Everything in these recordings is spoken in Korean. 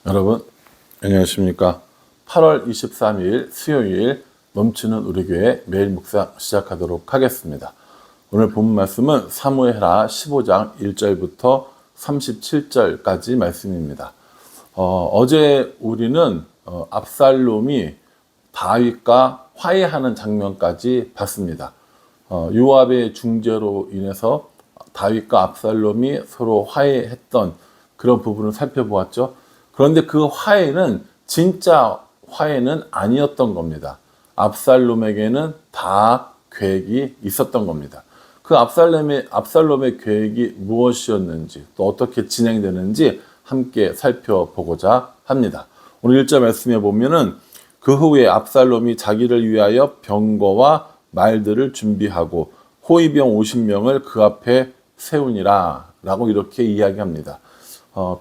여러분 안녕하십니까. 8월 23일 수요일 넘치는 우리 교회 매일 묵상 시작하도록 하겠습니다. 오늘 본 말씀은 사무엘하 15장 1절부터 37절까지 말씀입니다. 어제 우리는 압살롬이 다윗과 화해하는 장면까지 봤습니다. 요압의 중재로 인해서 다윗과 압살롬이 서로 화해했던 그런 부분을 살펴보았죠. 그런데 그 화해는 진짜 화해는 아니었던 겁니다. 압살롬에게는 다 계획이 있었던 겁니다. 그 압살롬의 계획이 무엇이었는지 또 어떻게 진행되는지 함께 살펴보고자 합니다. 오늘 1절 말씀에 보면은 그 후에 압살롬이 자기를 위하여 병거와 말들을 준비하고 호위병 50명을 그 앞에 세우니라 라고 이렇게 이야기합니다.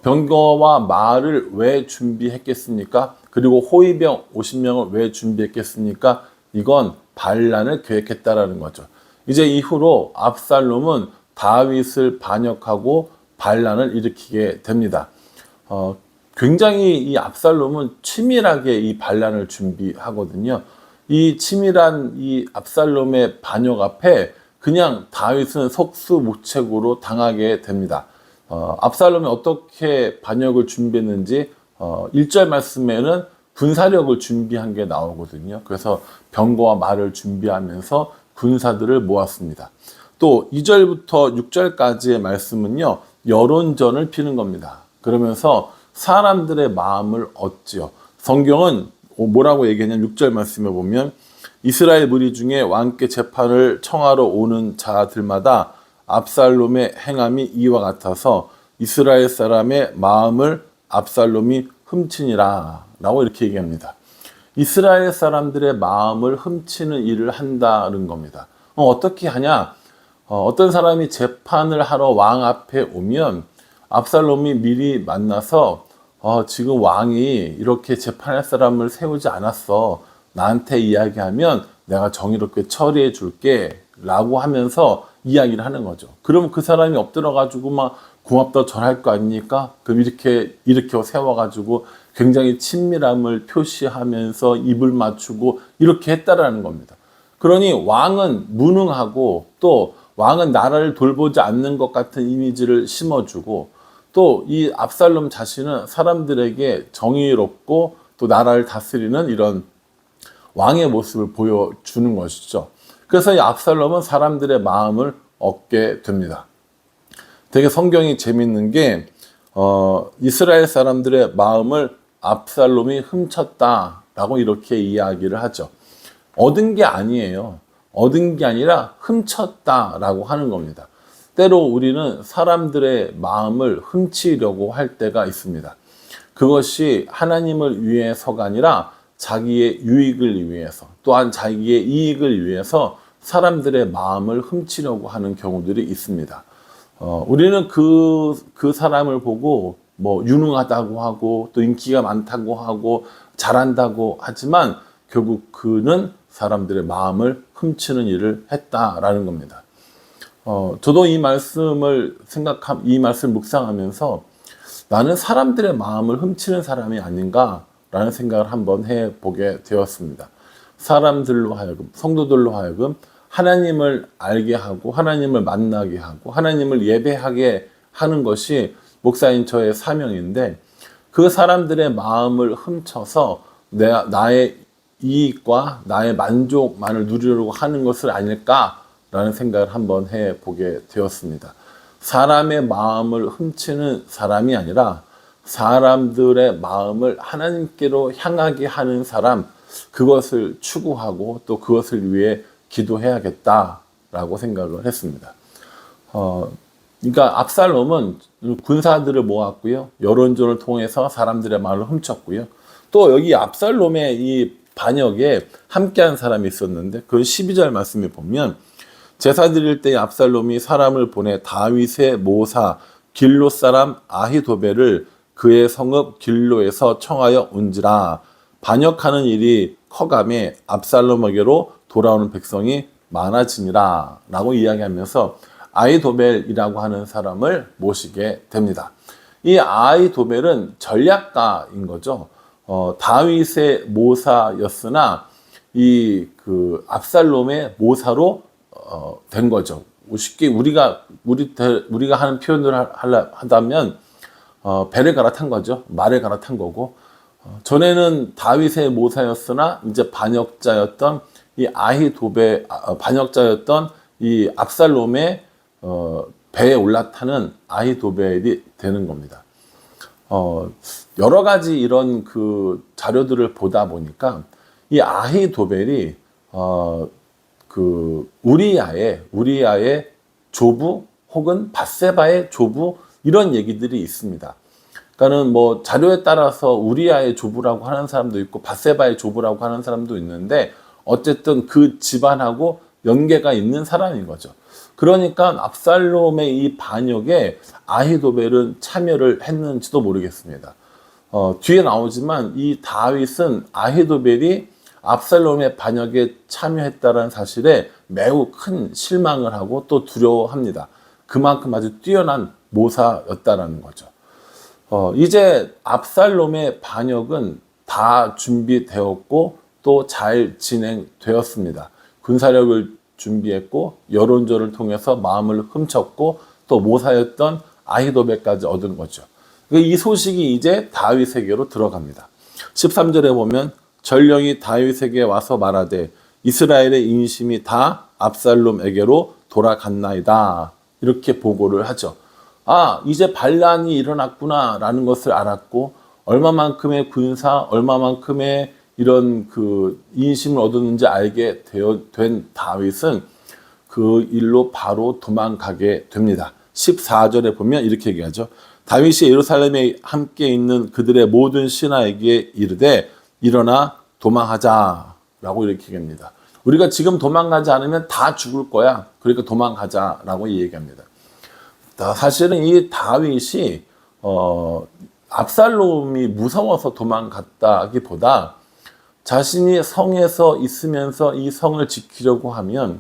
병거와 말을 왜 준비했겠습니까? 그리고 호위병 50명을 왜 준비했겠습니까? 이건 반란을 계획했다라는 거죠. 이제 이후로 압살롬은 다윗을 반역하고 반란을 일으키게 됩니다. 굉장히 이 압살롬은 치밀하게 이 반란을 준비하거든요. 이 치밀한 이 압살롬의 반역 앞에 그냥 다윗은 속수무책으로 당하게 됩니다. 압살롬이 어떻게 반역을 준비했는지 1절 말씀에는 군사력을 준비한 게 나오거든요. 그래서 병거와 말을 준비하면서 군사들을 모았습니다. 또 2절부터 6절까지의 말씀은요, 여론전을 피는 겁니다. 그러면서 사람들의 마음을 얻지요. 성경은 뭐라고 얘기하냐면 6절 말씀에 보면 이스라엘 무리 중에 왕께 재판을 청하러 오는 자들마다 압살롬의 행함이 이와 같아서 이스라엘 사람의 마음을 압살롬이 훔치니라 라고 이렇게 얘기합니다. 이스라엘 사람들의 마음을 훔치는 일을 한다는 겁니다. 어떻게 하냐? 어떤 사람이 재판을 하러 왕 앞에 오면 압살롬이 미리 만나서 지금 왕이 이렇게 재판할 사람을 세우지 않았어. 나한테 이야기하면 내가 정의롭게 처리해 줄게 라고 하면서 이야기를 하는 거죠. 그러면 그 사람이 엎드려가지고 막 고맙다 절할 거 아닙니까? 그럼 이렇게 세워가지고 굉장히 친밀함을 표시하면서 입을 맞추고 이렇게 했다라는 겁니다. 그러니 왕은 무능하고 또 왕은 나라를 돌보지 않는 것 같은 이미지를 심어주고 또 이 압살롬 자신은 사람들에게 정의롭고 또 나라를 다스리는 이런 왕의 모습을 보여주는 것이죠. 그래서 이 압살롬은 사람들의 마음을 얻게 됩니다. 되게 성경이 재밌는 게 이스라엘 사람들의 마음을 압살롬이 훔쳤다라고 이렇게 이야기를 하죠. 얻은 게 아니에요. 얻은 게 아니라 훔쳤다라고 하는 겁니다. 때로 우리는 사람들의 마음을 훔치려고 할 때가 있습니다. 그것이 하나님을 위해서가 아니라 자기의 유익을 위해서 또한 자기의 이익을 위해서 사람들의 마음을 훔치려고 하는 경우들이 있습니다. 우리는 그 사람을 보고 뭐 유능하다고 하고 또 인기가 많다고 하고 잘한다고 하지만 결국 그는 사람들의 마음을 훔치는 일을 했다라는 겁니다. 저도 이 말씀을 묵상하면서 나는 사람들의 마음을 훔치는 사람이 아닌가라는 생각을 한번 해보게 되었습니다. 사람들로 하여금, 성도들로 하여금 하나님을 알게 하고 하나님을 만나게 하고 하나님을 예배하게 하는 것이 목사인 저의 사명인데 그 사람들의 마음을 훔쳐서 나의 이익과 나의 만족만을 누리려고 하는 것을 아닐까라는 생각을 한번 해보게 되었습니다. 사람의 마음을 훔치는 사람이 아니라 사람들의 마음을 하나님께로 향하게 하는 사람, 그것을 추구하고 또 그것을 위해 기도해야겠다라고 생각을 했습니다. 그러니까 압살롬은 군사들을 모았고요. 여론전을 통해서 사람들의 마음을 훔쳤고요. 또 여기 압살롬의 이 반역에 함께한 사람이 있었는데 그 12절 말씀에 보면 제사 드릴 때 압살롬이 사람을 보내 다윗의 모사 길로 사람 아히도벨을 그의 성읍 길로에서 청하여 온지라 반역하는 일이 커감에 압살롬에게로 돌아오는 백성이 많아지니라 라고 이야기하면서 아히도벨이라고 하는 사람을 모시게 됩니다. 이 아히도벨은 전략가인 거죠. 다윗의 모사였으나 이 그 압살롬의 모사로 된 거죠. 쉽게 우리가 하는 표현을 하다면 배를 갈아탄 거죠. 말을 갈아탄 거고, 전에는 다윗의 모사였으나 이제 반역자였던 이 반역자였던 이 압살롬의 배에 올라타는 아히도벨이 되는 겁니다. 여러 가지 이런 그 자료들을 보다 보니까 이 아히도벨이 그 우리야의 조부 혹은 밧세바의 조부 이런 얘기들이 있습니다. 그러니까는 뭐 자료에 따라서 우리야의 조부라고 하는 사람도 있고 밧세바의 조부라고 하는 사람도 있는데 어쨌든 그 집안하고 연계가 있는 사람인 거죠. 그러니까 압살롬의 이 반역에 아히도벨은 참여를 했는지도 모르겠습니다. 뒤에 나오지만 이 다윗은 아히도벨이 압살롬의 반역에 참여했다는 사실에 매우 큰 실망을 하고 또 두려워합니다. 그만큼 아주 뛰어난 모사였다라는 거죠. 이제 압살롬의 반역은 다 준비되었고 또 잘 진행되었습니다. 군사력을 준비했고 여론조를 통해서 마음을 훔쳤고 또 모사였던 아히도벨까지 얻은 거죠. 이 소식이 이제 다윗에게로 들어갑니다. 13절에 보면 전령이 다윗에게 와서 말하되 이스라엘의 인심이 다 압살롬에게로 돌아갔나이다. 이렇게 보고를 하죠. 이제 반란이 일어났구나 라는 것을 알았고 얼마만큼의 군사, 얼마만큼의 이런 그 인심을 얻었는지 알게 된 다윗은 그 일로 바로 도망가게 됩니다. 14절에 보면 이렇게 얘기하죠. 다윗이 예루살렘에 함께 있는 그들의 모든 신하에게 이르되 일어나 도망하자 라고 이렇게 얘기합니다. 우리가 지금 도망가지 않으면 다 죽을 거야. 그러니까 도망가자 라고 얘기합니다. 사실은 이 다윗이 압살롬이 무서워서 도망갔다기보다 자신이 성에서 있으면서 이 성을 지키려고 하면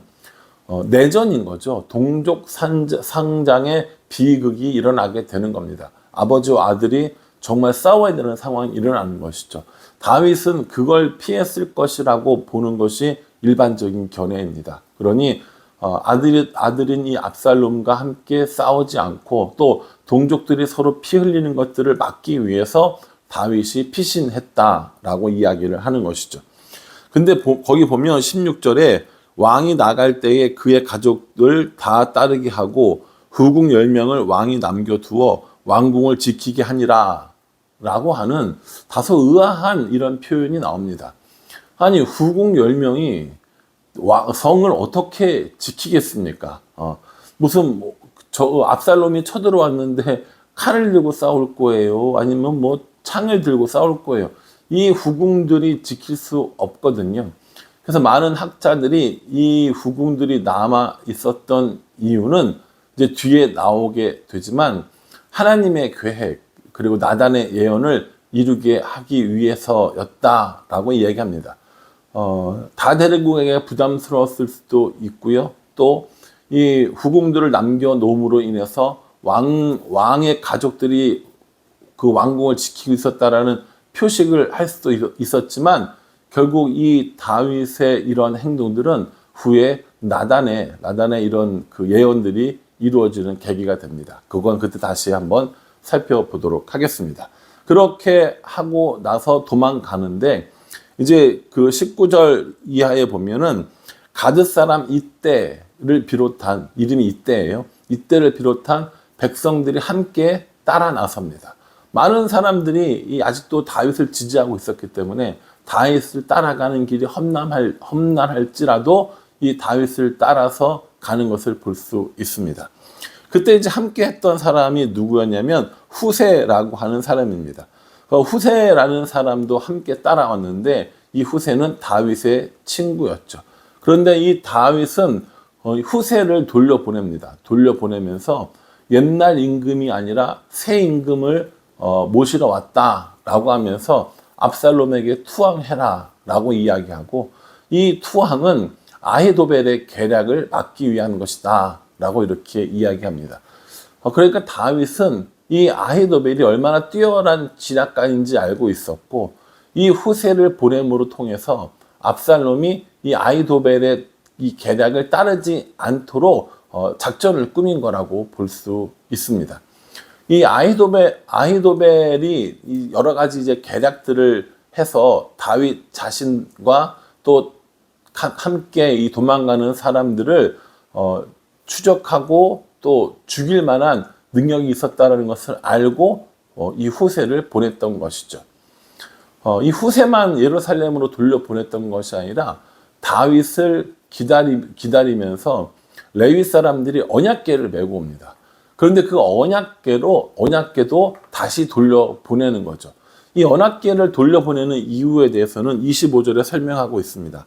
내전인 거죠. 동족 상장의 비극이 일어나게 되는 겁니다. 아버지와 아들이 정말 싸워야 되는 상황이 일어나는 것이죠. 다윗은 그걸 피했을 것이라고 보는 것이 일반적인 견해입니다. 그러니 아들인 이 압살롬과 함께 싸우지 않고 또 동족들이 서로 피 흘리는 것들을 막기 위해서 다윗이 피신했다라고 이야기를 하는 것이죠. 근데 거기 보면 16절에 왕이 나갈 때에 그의 가족을 다 따르게 하고 후궁 10명을 왕이 남겨두어 왕궁을 지키게 하니라 라고 하는 다소 의아한 이런 표현이 나옵니다. 아니 후궁 10명이 성을 어떻게 지키겠습니까? 무슨 압살롬이 쳐들어왔는데 칼을 들고 싸울 거예요? 아니면 창을 들고 싸울 거예요? 이 후궁들이 지킬 수 없거든요. 그래서 많은 학자들이 이 후궁들이 남아 있었던 이유는 이제 뒤에 나오게 되지만 하나님의 계획 그리고 나단의 예언을 이루게 하기 위해서였다라고 이야기합니다. 다데르국에게 부담스러웠을 수도 있고요. 또 이 후궁들을 남겨놓음으로 인해서 왕의 가족들이 그 왕궁을 지키고 있었다라는 표식을 할 수도 있었지만 결국 이 다윗의 이런 행동들은 후에 나단의 이런 그 예언들이 이루어지는 계기가 됩니다. 그건 그때 다시 한번 살펴보도록 하겠습니다. 그렇게 하고 나서 도망가는데 이제 그 19절 이하에 보면은 가드 사람 이때를 비롯한 이름이 이때예요. 이때를 비롯한 백성들이 함께 따라 나섭니다. 많은 사람들이 아직도 다윗을 지지하고 있었기 때문에 다윗을 따라가는 길이 험난할지라도 이 다윗을 따라서 가는 것을 볼 수 있습니다. 그때 이제 함께 했던 사람이 누구였냐면 후세라고 하는 사람입니다. 후세라는 사람도 함께 따라왔는데 이 후세는 다윗의 친구였죠. 그런데 이 다윗은 후세를 돌려보냅니다. 돌려보내면서 옛날 임금이 아니라 새 임금을 모시러 왔다라고 하면서 압살롬에게 투항해라 라고 이야기하고 이 투항은 아히도벨의 계략을 막기 위한 것이다 라고 이렇게 이야기합니다. 그러니까 다윗은 이 아히도벨이 얼마나 뛰어난 진압가인지 알고 있었고, 이 후세를 보냄으로 통해서 압살롬이 이 아히도벨의 이 계략을 따르지 않도록 작전을 꾸민 거라고 볼 수 있습니다. 이 아히도벨이 이 여러 가지 이제 계략들을 해서 다윗 자신과 또 함께 이 도망가는 사람들을 추적하고 또 죽일 만한 능력이 있었다는 것을 알고 이 후세를 보냈던 것이죠. 이 후세만 예루살렘으로 돌려보냈던 것이 아니라 다윗을 기다리면서 레위 사람들이 언약궤를 메고 옵니다. 그런데 그 언약궤도 다시 돌려보내는 거죠. 이 언약궤를 돌려보내는 이유에 대해서는 25절에 설명하고 있습니다.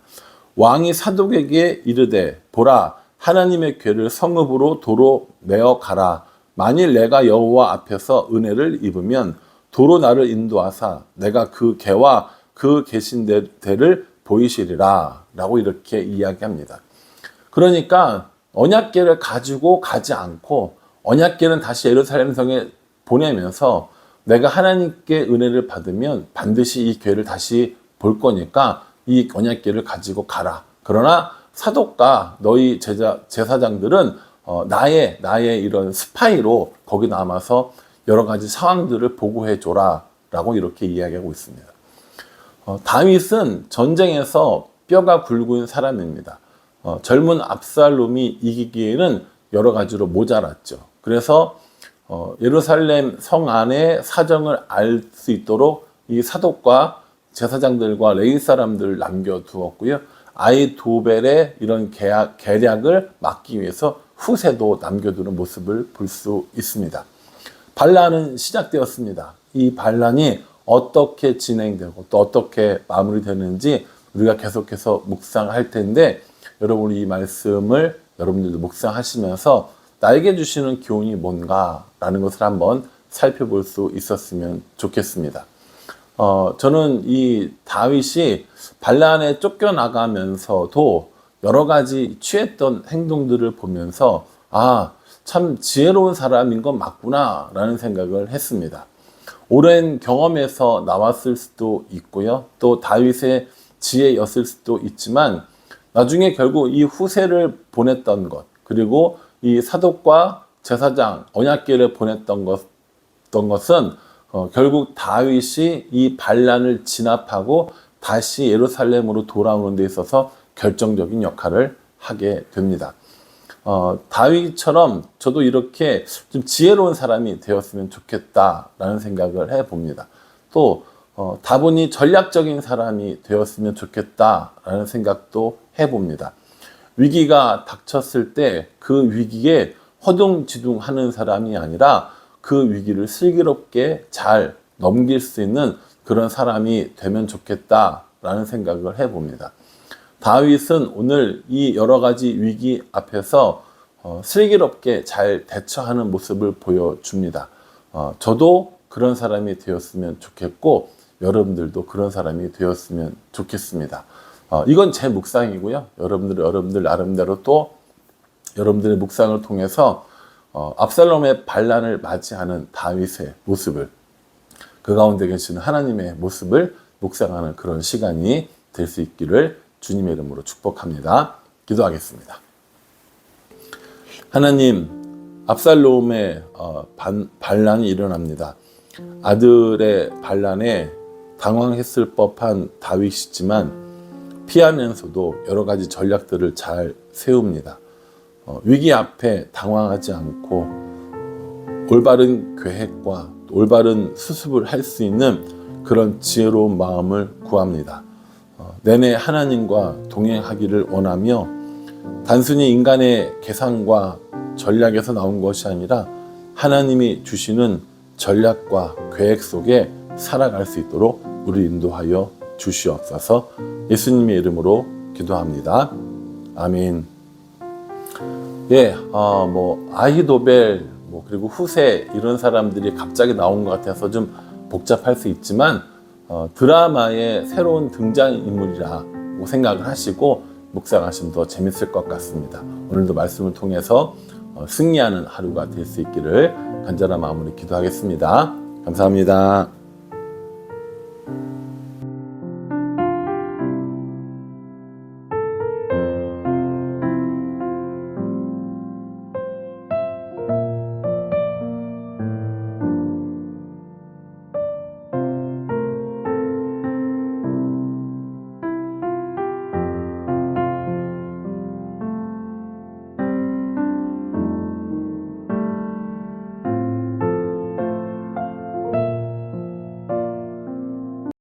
왕이 사독에게 이르되 보라 하나님의 궤를 성읍으로 도로 메어 가라. 만일 내가 여호와 앞에서 은혜를 입으면 도로 나를 인도하사 내가 그 궤와 그 계신 데를 보이시리라 라고 이렇게 이야기합니다. 그러니까 언약궤를 가지고 가지 않고 언약궤는 다시 예루살렘 성에 보내면서 내가 하나님께 은혜를 받으면 반드시 이 궤를 다시 볼 거니까 이 언약궤를 가지고 가라. 그러나 사독과 너희 제사장들은 나의 이런 스파이로 거기 남아서 여러 가지 상황들을 보고해 줘라 라고 이렇게 이야기하고 있습니다. 다윗은 전쟁에서 뼈가 굵은 사람입니다. 젊은 압살롬이 이기기에는 여러 가지로 모자랐죠. 그래서 예루살렘 성 안의 사정을 알 수 있도록 이 사독과 제사장들과 레위 사람들을 남겨두었고요. 아히도벨의 이런 계략을 막기 위해서 후세도 남겨두는 모습을 볼 수 있습니다. 반란은 시작되었습니다. 이 반란이 어떻게 진행되고 또 어떻게 마무리되는지 우리가 계속해서 묵상할 텐데, 여러분 이 말씀을 여러분들도 묵상하시면서 나에게 주시는 교훈이 뭔가라는 것을 한번 살펴볼 수 있었으면 좋겠습니다. 저는 이 다윗이 반란에 쫓겨나가면서도 여러 가지 취했던 행동들을 보면서 참 지혜로운 사람인 건 맞구나 라는 생각을 했습니다. 오랜 경험에서 나왔을 수도 있고요. 또 다윗의 지혜였을 수도 있지만 나중에 결국 이 후세를 보냈던 것, 그리고 이 사독과 제사장 언약궤를 보냈던 것은 결국 다윗이 이 반란을 진압하고 다시 예루살렘으로 돌아오는 데 있어서 결정적인 역할을 하게 됩니다. 다윗처럼 저도 이렇게 좀 지혜로운 사람이 되었으면 좋겠다라는 생각을 해봅니다. 또 다분히 전략적인 사람이 되었으면 좋겠다라는 생각도 해봅니다. 위기가 닥쳤을 때 그 위기에 허둥지둥하는 사람이 아니라 그 위기를 슬기롭게 잘 넘길 수 있는 그런 사람이 되면 좋겠다라는 생각을 해봅니다. 다윗은 오늘 이 여러 가지 위기 앞에서 슬기롭게 잘 대처하는 모습을 보여줍니다. 저도 그런 사람이 되었으면 좋겠고 여러분들도 그런 사람이 되었으면 좋겠습니다. 이건 제 묵상이고요. 여러분들 나름대로 또 여러분들의 묵상을 통해서 압살롬의 반란을 맞이하는 다윗의 모습을, 그 가운데 계시는 하나님의 모습을 묵상하는 그런 시간이 될 수 있기를 주님의 이름으로 축복합니다. 기도하겠습니다. 하나님, 압살롬의 반란이 일어납니다. 아들의 반란에 당황했을 법한 다윗이지만 피하면서도 여러 가지 전략들을 잘 세웁니다. 위기 앞에 당황하지 않고 올바른 계획과 올바른 수습을 할 수 있는 그런 지혜로운 마음을 구합니다. 내내 하나님과 동행하기를 원하며 단순히 인간의 계산과 전략에서 나온 것이 아니라 하나님이 주시는 전략과 계획 속에 살아갈 수 있도록 우리 인도하여 주시옵소서. 예수님의 이름으로 기도합니다. 아멘. 아히도벨, 그리고 후세 이런 사람들이 갑자기 나온 것 같아서 좀 복잡할 수 있지만 드라마의 새로운 등장인물이라고 생각을 하시고 묵상하시면 더 재밌을 것 같습니다. 오늘도 말씀을 통해서 승리하는 하루가 될 수 있기를 간절한 마음으로 기도하겠습니다. 감사합니다.